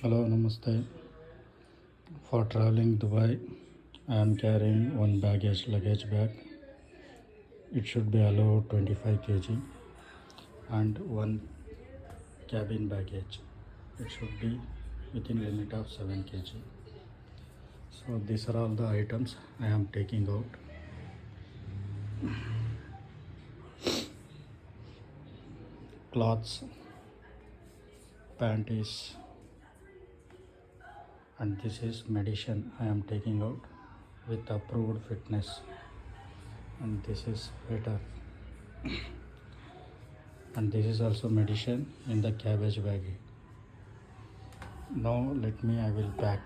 Hello, Namaste. For traveling Dubai, I am carrying one luggage bag. It should be allowed 25 kg and one cabin baggage. It should be within limit of 7 kg. So these are all the items I am taking out. Clothes, panties, and this is medicine I am taking out with approved fitness, and this is water, and this is also medicine in the cabbage bag. Now I will pack.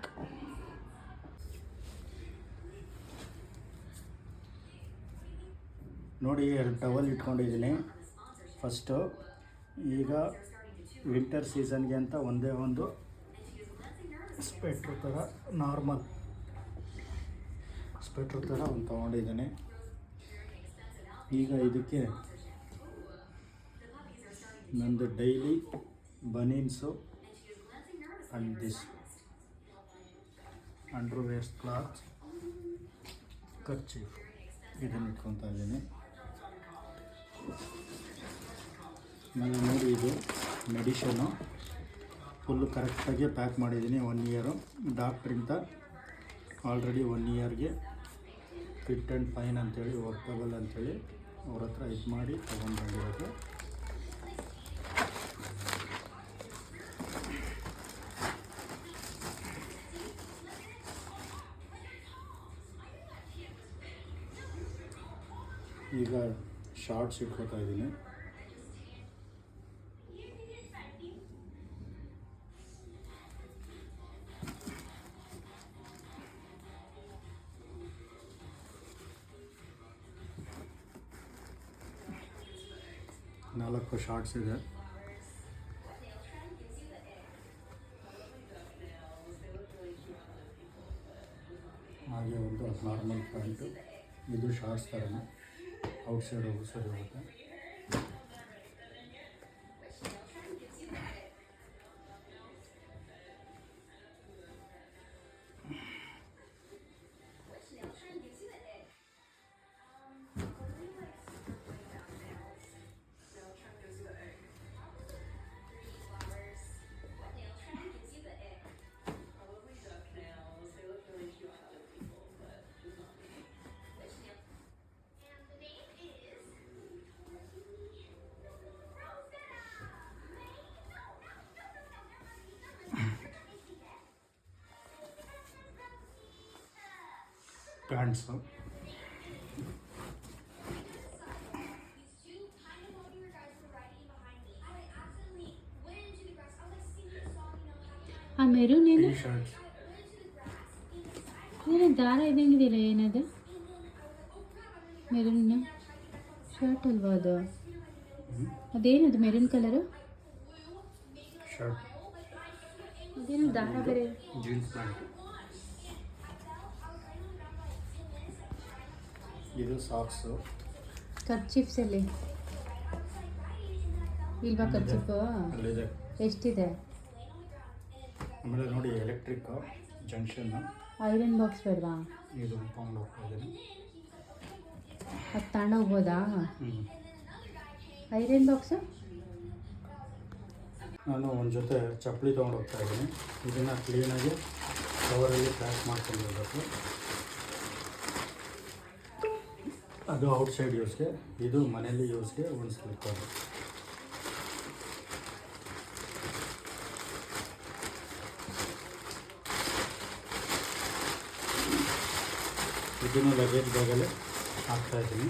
ನೋಡಿ 2 towel ಇಟ್ಕೊಂಡಿದ್ದೀನಿ. First ಈಗ winter ಸೀಸನ್ಗೆ ಅಂತ ಒಂದೇ ಒಂದು sweater ಥರ normal sweater ಥರ ಒಂದು ತೊಗೊಂಡಿದ್ದೀನಿ. ಈಗ ಇದಕ್ಕೆ ನಂದು daily banians and this underwears cloth kerchief ಇದನ್ನು ಇಟ್ಕೊತಾ ಇದ್ದೀನಿ. ನಾನು ನೋಡಿ ಇದು ಮೆಡಿಷನು ಫುಲ್ಲು ಕರೆಕ್ಟಾಗಿ ಪ್ಯಾಕ್ ಮಾಡಿದ್ದೀನಿ. 1 ಇಯರು ಡಾಕ್ಟ್ರಿಂದ ಆಲ್ರೆಡಿ 1 ಇಯರ್ಗೆ ಫಿಟ್ ಆ್ಯಂಡ್ ಫೈನ್ ಅಂಥೇಳಿ ವರ್ಕಬಲ್ ಅಂಥೇಳಿ ಅವ್ರ ಹತ್ರ ಇದು ಮಾಡಿ ತೊಗೊಂಡು ಈಗ ಶಾರ್ಟ್ಸ್ ಇಟ್ಕೊತಾ ಇದ್ದೀನಿ. ನಾಲ್ಕು ಶಾರ್ಟ್ಸ್ ಇದೆ. ಹಾಗೆ ಒಂದು ನಾರ್ಮಲ್ ಪ್ಯಾಂಟು, ಇದು ಶಾರ್ಟ್ಸ್ ಥರನೇ ಔಟ್ಸೈಡ್ ಹೋಗುತ್ತೆ. ಪ್ಯಾಂಟ್ಸು, ಆ ಮೆರೂನ್ ಏನು ಟೀ ಶರ್ಟ್ಸ್, ಏನು ದಾರ ಇದ್ದಂಗಿದೆಯಲ್ಲ, ಏನದು ಮೆರೂನ್ ಶರ್ಟ್ ಅಲ್ವಾ ಅದು? ಅದೇನದು ಮೆರೂನ್ ಕಲರು ಶರ್ಟ್, ಅದೇನು ದಾರ ಬೇರೆ? ಜೀನ್ಸ್ ಪ್ಯಾಂಟ್, ಇದು ಸಾಕ್ಸು. ಕರ್ಚೀಫ್ಸ್ ಅಲ್ಲಿ ಇಲ್ವಾ? ಕರ್ಚೀಫು ಅಲ್ಲಿದೆ. ಎಷ್ಟಿದೆ? ಆಮೇಲೆ ನೋಡಿ ಎಲೆಕ್ಟ್ರಿಕ್ ಜಂಕ್ಷನ್, ಐರನ್ ಬಾಕ್ಸ್ ಬೇಡವಾ? ಇದು ತೊಗೊಂಡು ಹೋಗ್ತಾ ಇದ್ದೀನಿ. ಅದು ತಗೊಂಡು ಹೋಗ್ಬೋದಾ? ಐರನ್ ಬಾಕ್ಸು ನಾನು ಒಂದು ಜೊತೆ ಚಪ್ಪಲಿ ತೊಗೊಂಡು ಹೋಗ್ತಾ ಇದ್ದೀನಿ. ಇದನ್ನು ಕ್ಲೀನಾಗಿ ಕವರಲ್ಲಿ ಪ್ಯಾಕ್ ಮಾಡ್ಕೊಂಡು ಹೋಗಬೇಕು. ಅದು ಔಟ್ಸೈಡ್ ಯೂಸ್ಗೆ, ಇದು ಮನೆಯಲ್ಲಿ ಯೂಸ್ಗೆ ಒಂದು ಸ್ಲಿಪ್ಪರು. ಇದನ್ನು ಲಗೇಜ್ ಬ್ಯಾಗಲ್ಲಿ ಹಾಕ್ತಾಯಿದ್ದೀನಿ.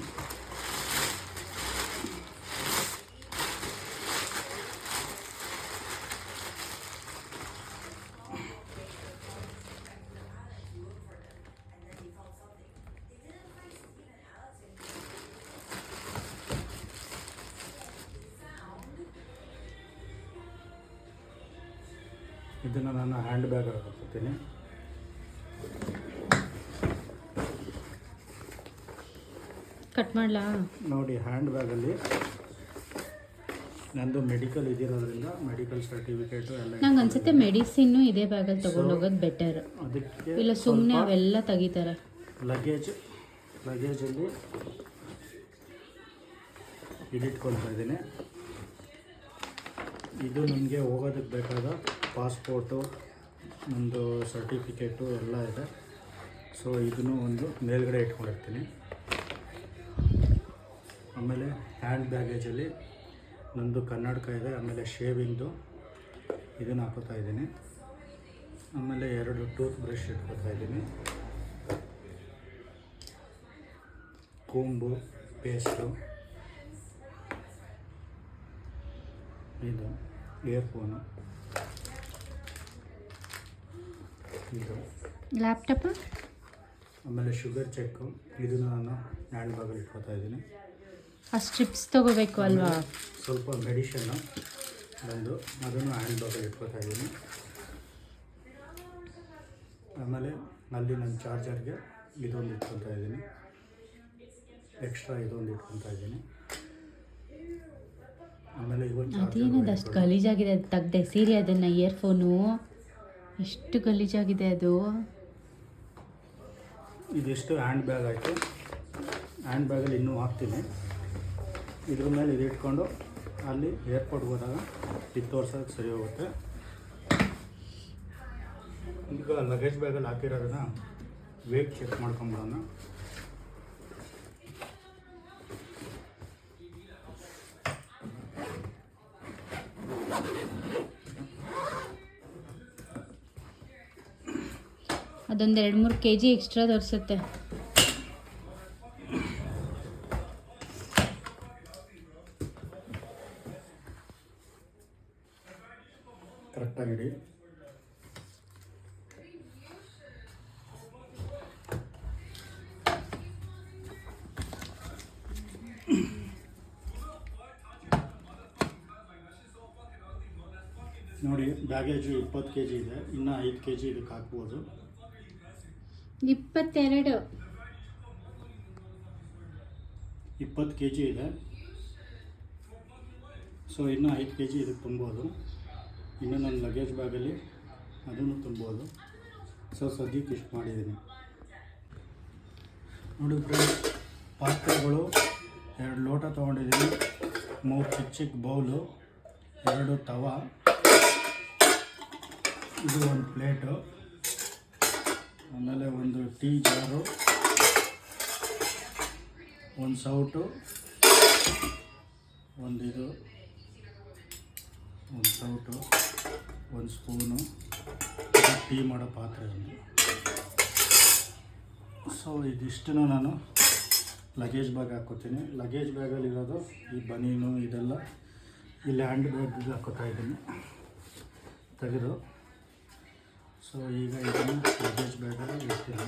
ಇದನ್ನು ನಾನು ಹ್ಯಾಂಡ್ ಬ್ಯಾಗ್ ಹಾಕೋತೀನಿ. ಕಟ್ ಮಾಡಲಾ? ನೋಡಿ ಹ್ಯಾಂಡ್ ಬ್ಯಾಗಲ್ಲಿ ನಂದು ಮೆಡಿಕಲ್ ಇದಿರೋದ್ರಿಂದ ಮೆಡಿಕಲ್ ಸರ್ಟಿಫಿಕೇಟು ಎಲ್ಲ ನಂಗೆ ಅನ್ಸುತ್ತೆ ಮೆಡಿಸಿನ್ನು ಇದೇ ಬ್ಯಾಗಲ್ಲಿ ತೊಗೊಂಡೋಗೋದು ಬೆಟರ್. ಅದಕ್ಕೆ ಇಲ್ಲ ಸುಮ್ಮನೆ ಅವೆಲ್ಲ ತೆಗಿತಾರೆ. ಲಗೇಜಲ್ಲಿ ಇದಿಟ್ಕೊಳ್ತಾ ಇದ್ದೀನಿ. ಇದು ನನಗೆ ಹೋಗೋದಕ್ಕೆ ಬೇಕಾದ ಪಾಸ್ಪೋರ್ಟು, ಒಂದು ಸರ್ಟಿಫಿಕೇಟು ಎಲ್ಲ ಇದೆ. ಸೊ ಇದನ್ನು ಒಂದು ಮೇಲ್ಗಡೆ ಇಟ್ಕೊಂಡಿರ್ತೀನಿ. ಆಮೇಲೆ ಹ್ಯಾಂಡ್ ಬ್ಯಾಗೇಜಲ್ಲಿ ನಂದು ಕನ್ನಡಕ ಇದೆ, ಆಮೇಲೆ ಶೇವಿಂಗ್ದು ಇದನ್ನು ಹಾಕೋತಾ ಇದ್ದೀನಿ. ಆಮೇಲೆ 2 ಟೂತ್ ಬ್ರಷ್ ಇಟ್ಕೋತಾ ಇದ್ದೀನಿ, ಕೂಂಬು, ಪೇಸ್ಟು, ಇದು ಇಯರ್ಫೋನು, ಇದು ಲ್ಯಾಪ್ಟಾಪ್, ಆಮೇಲೆ ಶುಗರ್ ಚೆಕ್ಕು. ಇದನ್ನು ನಾನು ಹ್ಯಾಂಡ್ ಬ್ಯಾಗಲ್ಲಿ ಇಟ್ಕೋತಾ ಇದ್ದೀನಿ. ಆ ಸ್ಟ್ರಿಪ್ಸ್ ತೊಗೋಬೇಕು ಅಲ್ವಾ? ಸ್ವಲ್ಪ ಮೆಡಿಷನ್ನು ಬಂದು ಅದನ್ನು ಹ್ಯಾಂಡ್ ಬ್ಯಾಗಲ್ಲಿ ಇಟ್ಕೋತಾ ಇದ್ದೀನಿ. ಆಮೇಲೆ ಅಲ್ಲಿ ನನ್ನ ಚಾರ್ಜರ್ಗೆ ಇದೊಂದು ಇಟ್ಕೊತಾ ಇದ್ದೀನಿ, ಎಕ್ಸ್ಟ್ರಾ ಇದೊಂದು ಇಟ್ಕೊತಾ ಇದ್ದೀನಿ. ಆಮೇಲೆ ಅದೇನದು ಅಷ್ಟು ಗಲೀಜಾಗಿದೆ, ಅದು ತೆಗ್ದೆ ಸೀರೆ ಅದನ್ನು. ಇಯರ್ಫೋನು ಎಷ್ಟು ಗಲೀಜಾಗಿದೆ ಅದು. ಇದಿಷ್ಟು ಹ್ಯಾಂಡ್ ಬ್ಯಾಗ್ ಆಯಿತು. ಹ್ಯಾಂಡ್ ಬ್ಯಾಗಲ್ಲಿ ಇನ್ನೂ ಹಾಕ್ತೀನಿ. ಇದ್ರ ಮೇಲೆ ಇದು ಇಟ್ಕೊಂಡು ಅಲ್ಲಿ ಏರ್ಪೋರ್ಟ್ಗೆ ಹೋದಾಗ ಇದು ತೋರ್ಸೋಕ್ಕೆ ಸರಿ ಹೋಗುತ್ತೆ. ಈಗ ಲಗೇಜ್ ಬ್ಯಾಗಲ್ಲಿ ಹಾಕಿರೋದನ್ನ ವೇಟ್ ಚೆಕ್ ಮಾಡ್ಕೊಂಬಿಡೋಣ. ಅದೊಂದು 2-3 kg ಎಕ್ಸ್ಟ್ರಾ ತೋರಿಸುತ್ತೆ. ಕರೆಕ್ಟಾಗಿ ಇಡಿ. ನೋಡಿ, ಬ್ಯಾಗೇಜು 20 kg ಇದೆ, ಇನ್ನು 5 kg ಇದಕ್ಕೆ ಹಾಕ್ಬೋದು. 22 20 kg ಇದೆ. ಸೊ ಇನ್ನು 5 kg ಇದಕ್ಕೆ ತುಂಬೋದು. ಇನ್ನು ನನ್ನ ಲಗೇಜ್ ಬ್ಯಾಗಲ್ಲಿ ಅದನ್ನು ತುಂಬೋದು. ಸೊ ಸದ್ಯಕ್ಕೆ ಇಷ್ಟು ಮಾಡಿದ್ದೀನಿ. ನೋಡಿ ಫ್ರೆಂಡ್ಸ್, ಪಾತ್ರೆಗಳು 2 ಲೋಟ ತೊಗೊಂಡಿದ್ದೀನಿ, 3 ಚಿಕ್ಕ ಬೌಲು, 2 ತವಾ, ಇದು ಒಂದು ಪ್ಲೇಟು, ಆಮೇಲೆ ಒಂದು ಟೀ ಜಾರು, ಒಂದು ಸೌಟು, ಒಂದು ಸೌಟು, ಒಂದು ಸ್ಪೂನು, ಟೀ ಮಾಡೋ ಪಾತ್ರೆ ಒಂದು. ಸೊ ಇದಿಷ್ಟನ್ನು ನಾನು ಲಗೇಜ್ ಬ್ಯಾಗ್ ಹಾಕ್ಕೋತೀನಿ. ಲಗೇಜ್ ಬ್ಯಾಗಲ್ಲಿರೋದು ಈ ಬನೀನು ಇದೆಲ್ಲ ಇಲ್ಲಿ ಹ್ಯಾಂಡ್ ಬ್ಯಾಗಿಗೆ ಹಾಕೋತಾ ಇದ್ದೀನಿ ತೆಗೆದು. ಸೊ ಈಗ ಇದನ್ನು ಲಗೇಜ್ ಬ್ಯಾಗಲ್ಲಿ ಇಡ್ತೀನಿ.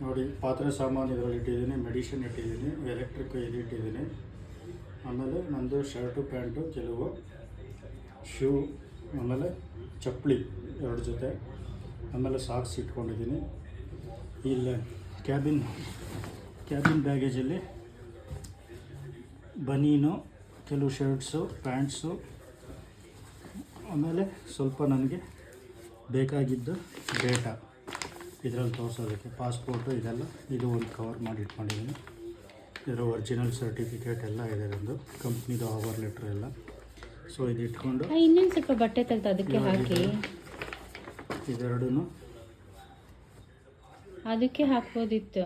ನೋಡಿ, ಪಾತ್ರೆ ಸಾಮಾನು ಇದರಲ್ಲಿ ಇಟ್ಟಿದ್ದೀನಿ, ಮೆಡಿಷನ್ ಇಟ್ಟಿದ್ದೀನಿ, ಎಲೆಕ್ಟ್ರಿಕ್ ಇದು ಇಟ್ಟಿದ್ದೀನಿ. ಆಮೇಲೆ ನಂದು ಶರ್ಟು ಪ್ಯಾಂಟು, ಕೆಲವು ಶೂ, ಆಮೇಲೆ ಚಪ್ಪಲಿ 2 ಜೊತೆ, ಆಮೇಲೆ ಸಾಕ್ಸ್ ಇಟ್ಕೊಂಡಿದ್ದೀನಿ. ಇಲ್ಲ ಕ್ಯಾಬಿನ್ ಬ್ಯಾಗೇಜಲ್ಲಿ ಬನೀನು, ಕೆಲವು ಶರ್ಟ್ಸು, ಪ್ಯಾಂಟ್ಸು, ಆಮೇಲೆ ಸ್ವಲ್ಪ ನನಗೆ ಬೇಕಾಗಿದ್ದು ಡೇಟಾ ಇದರಲ್ಲಿ ತೋರಿಸೋದಕ್ಕೆ, ಪಾಸ್ಪೋರ್ಟು ಇದೆಲ್ಲ, ಇದು ಒಂದು ಕವರ್ ಮಾಡಿ ಇಟ್ಕೊಂಡಿದ್ದೀನಿ. ಇದರ ಒರಿಜಿನಲ್ ಸರ್ಟಿಫಿಕೇಟ್ ಎಲ್ಲ ಇದೆ, ಒಂದು ಕಂಪ್ನಿದು ಆಫರ್ ಲೆಟ್ರ್ ಎಲ್ಲ. ಸೊ ಇದು ಇಟ್ಕೊಂಡು ಇನ್ನೊಂದು ಸ್ವಲ್ಪ ಬಟ್ಟೆ ತೆಗೆದು ಅದಕ್ಕೆ ಹಾಕಿ, ಇದೆರಡೂ ಅದಕ್ಕೆ ಹಾಕ್ಬೋದಿತ್ತು.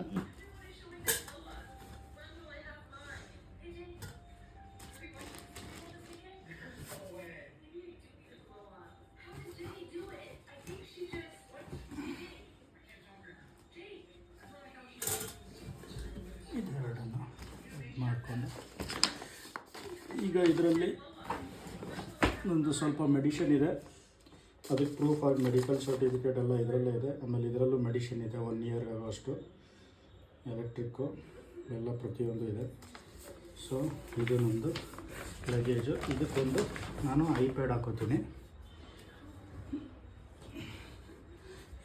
ಇದೆರಡನ್ನು ಮಾಡಿಕೊಂಡು ಈಗ ಇದರಲ್ಲಿ ಒಂದು ಸ್ವಲ್ಪ ಮೆಡಿಷನ್ ಇದೆ, ಅದಕ್ಕೆ ಪ್ರೂಫ್ ಆಗಿ ಮೆಡಿಕಲ್ ಸರ್ಟಿಫಿಕೇಟ್ ಎಲ್ಲ ಇದರಲ್ಲೇ ಇದೆ. ಆಮೇಲೆ ಇದರಲ್ಲೂ ಮೆಡಿಷನ್ ಇದೆ, 1 ಇಯರ್ ಅಷ್ಟು, ಎಲೆಕ್ಟ್ರಿಕ್ಕು ಎಲ್ಲ ಪ್ರತಿಯೊಂದು ಇದೆ. ಸೊ ಇದು ನಮ್ಮದು ಲಗೇಜು. ಇದಕ್ಕೊಂದು ನಾನು ಐಪ್ಯಾಡ್ ಹಾಕೋತೀನಿ.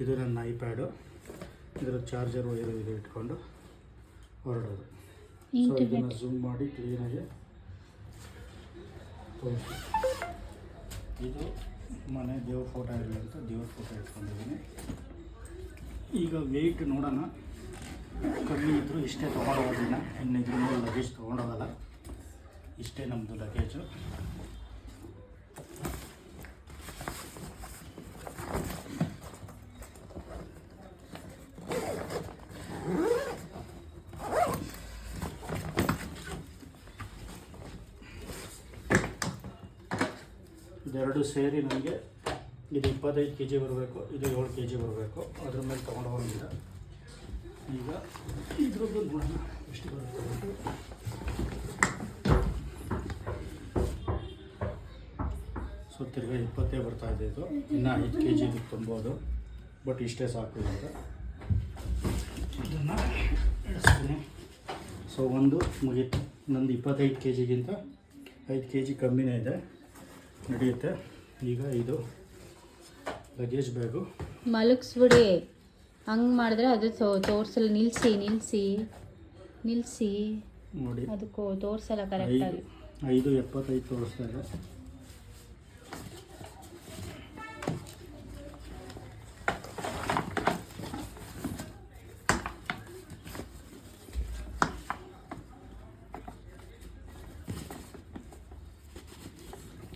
ಇದು ನನ್ನ ಐಪ್ಯಾಡು, ಇದರ ಚಾರ್ಜರ್ ವೈರು ಇದು ಇಟ್ಕೊಂಡು ಹೊರಡೋದು. ಸೊ ಇದನ್ನು ಝೂಮ್ ಮಾಡಿ ಕ್ಲೀನಾಗಿ ತೋರಿಸಿ. ಇದು ಮನೆ ದೇವ್ರ ಫೋಟೋ ಇರಲಿ ಅಂತ ದೇವ್ರ ಫೋಟೋ ಇಟ್ಕೊಂಡಿದ್ದೀನಿ. ಈಗ ವೆಯ್ಟ್ ನೋಡೋಣ, ಕಮ್ಮಿ ಇದ್ದರೂ ಇಷ್ಟೇ ತೊಗೊಂಡೋಗೋದಿಲ್ಲ, ಇನ್ನು ಇದ್ರ ಮೇಲೆ ಲಗೇಜ್ ತೊಗೊಂಡೋಗಲ್ಲ. ಇಷ್ಟೇ ನಮ್ಮದು ಲಗೇಜು. ಇದೆರಡು ಸೇರಿ ನನಗೆ ಇದು 25 kg ಬರಬೇಕು, ಇದು 7 kg ಬರಬೇಕು. ಅದ್ರ ಮೇಲೆ ತೊಗೊಂಡು ಹೋಗಿಲ್ಲ. ಈಗ ಇದ್ರದ್ದು ನೋಡೋಣ ಎಷ್ಟು ಬರುತ್ತೆ. ಸೊ ತಿರ್ಗಿ 20 ಬರ್ತಾಯಿದೆ. ಇದು ಇನ್ನೂ 5 kg ಇದಕ್ಕೆ ತುಂಬೋದು, ಬಟ್ ಇಷ್ಟೇ ಸಾಕು ಅಂತ ಇದನ್ನು ಇಳಿಸ್ತೀನಿ. ಸೊ ಒಂದು ಮುಗೀತು. ನಂದು 25 kg-ಗಿಂತ 5 kg ಕಮ್ಮಿನೇ ಇದೆ, ನಡೆಯುತ್ತೆ. ಈಗ ಇದು ಲಗೇಜ್ ಬ್ಯಾಗು ಮಲಗಿಸ್ಬಿಡಿ, ಹಂಗೆ ಮಾಡಿದ್ರೆ ಅದು ತೋರಿಸಲ್ಲ. ನಿಲ್ಲಿಸಿ ನೋಡಿ, ಅದಕ್ಕೂ ತೋರಿಸಲ್ಲ ಕರೆಕ್ಟಾಗಿ. 5.75 ತೋರಿಸ್ತಾ ಇದೆ.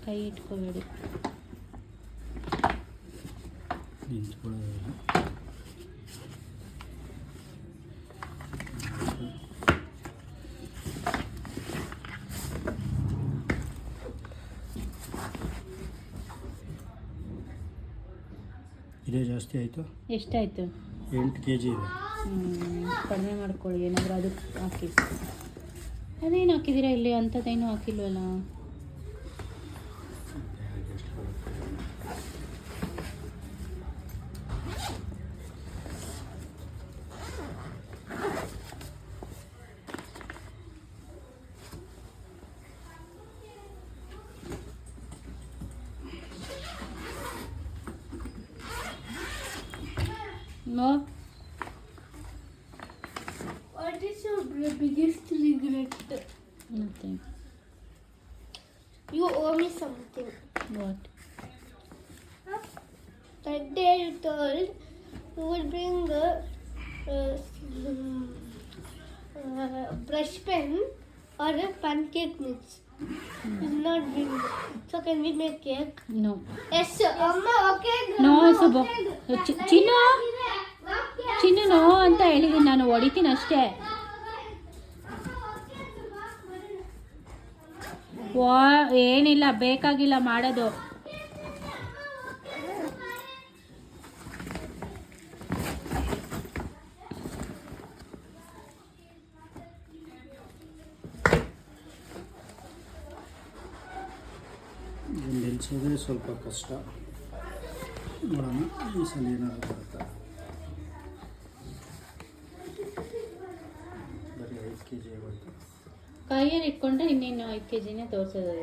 ಕೈ ಇಟ್ಕೋಬೇಡಿ, ನಿಂತ್ಕೊಳ್ಳೋದಿಲ್ಲ. ಇದೇ ಜಾಸ್ತಿ ಆಯಿತು. ಎಷ್ಟಾಯಿತು? 8 kg ಇದೆ. ಕಡಿಮೆ ಮಾಡ್ಕೊಳ್ಳಿ, ಏನಾದರೂ ಅದಕ್ಕೆ ಹಾಕಿ. ಅದೇನು ಹಾಕಿದ್ದೀರಾ ಇಲ್ಲಿ? ಅಂಥದ್ದೇನು ಹಾಕಿಲ್ವಲ್ಲ. No. What is your biggest regret? Nothing. You owe me something. What? That day you told you would bring a brush pen or a pancake mix. You did not bring it. So can we make cake? No. Yes, sir. Amma, okay. No, Subo. Chinnu no ಅಂತ ಹೇಳಿದ್ದೀನಿ ನಾನು, ಹೊಡಿತೀನಿ ಅಷ್ಟೇ. ಏನಿಲ್ಲ, ಬೇಕಾಗಿಲ್ಲ ಮಾಡೋದು. ನಿಲ್ಲಿಸೋದೇ ಸ್ವಲ್ಪ ಕಷ್ಟ. ನೋಡೋಣ ಈ ಸಲ ಏನಾದ್ರು ಬರುತ್ತೆ. ಬರೀ 5 kg ಆಗೋಯ್ತು. ಕೈಯಲ್ಲಿ ಇಟ್ಕೊಂಡ್ರೆ ಇನ್ನೇನು 5 kg ತೋರಿಸೋದು,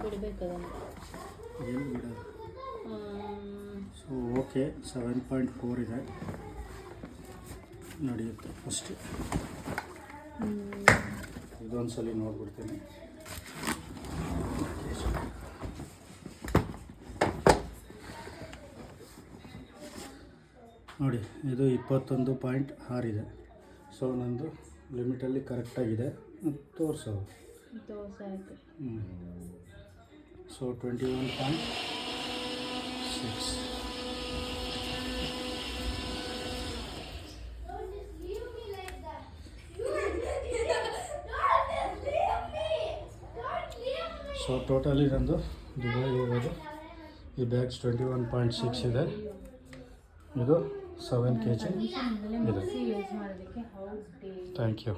ಬಿಡಬೇಕು ಅದನ್ನು. ಏನು ಬಿಡೋದು. ಸೊ ಓಕೆ, 7.4 ಇದೆ, ನಡೆಯುತ್ತೆ. ಫಸ್ಟ್ ಇದೊಂದು ಸಲ ನೋಡ್ಬಿಡ್ತೀನಿ. ನೋಡಿ, ಇದು 21.6 ಇದೆ. ಸೊ ನಂದು ಲಿಮಿಟಲ್ಲಿ ಕರೆಕ್ಟಾಗಿದೆ, ತೋರಿಸೋದು. ತೋರಿಸಾಯ್ತು. ಸೊ 21.6. ಸೊ ಟೋಟಲಿ ನಂದು ದುಬೈಗೆ ಹೋಗೋದು ಈ ಬ್ಯಾಗ್ಸ್ 21.6 ಇದೆ. ಇದು 7 kg ಇದೆ. ಯೂಸ್ ಮಾಡೋದಕ್ಕೆ ಹೌಸ್ ಡೇ ಥ್ಯಾಂಕ್ ಯು.